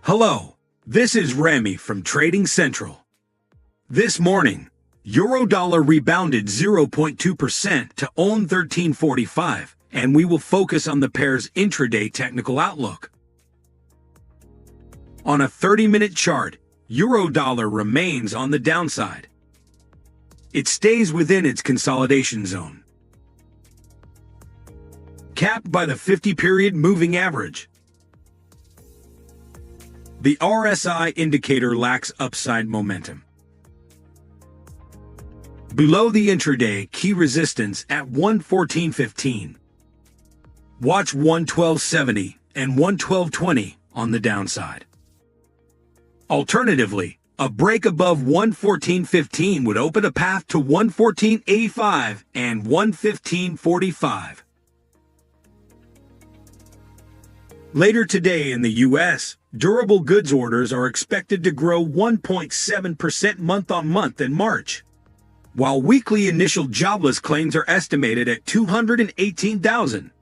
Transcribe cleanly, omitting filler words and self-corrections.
Hello, this is Remy from Trading Central. This morning, Euro-dollar rebounded 0.2% to own 13.45, and we will focus on the pair's intraday technical outlook. On a 30-minute chart, Euro-dollar remains on the downside. It stays within its consolidation zone, capped by the 50-period moving average. The RSI indicator lacks upside momentum. Below the intraday key resistance at 114.15. Watch 112.70 and 112.20 on the downside. Alternatively, a break above 114.15 would open a path to 114.85 and 115.45. Later today in the U.S., durable goods orders are expected to grow 1.7% month-on-month in March, while weekly initial jobless claims are estimated at 218,000.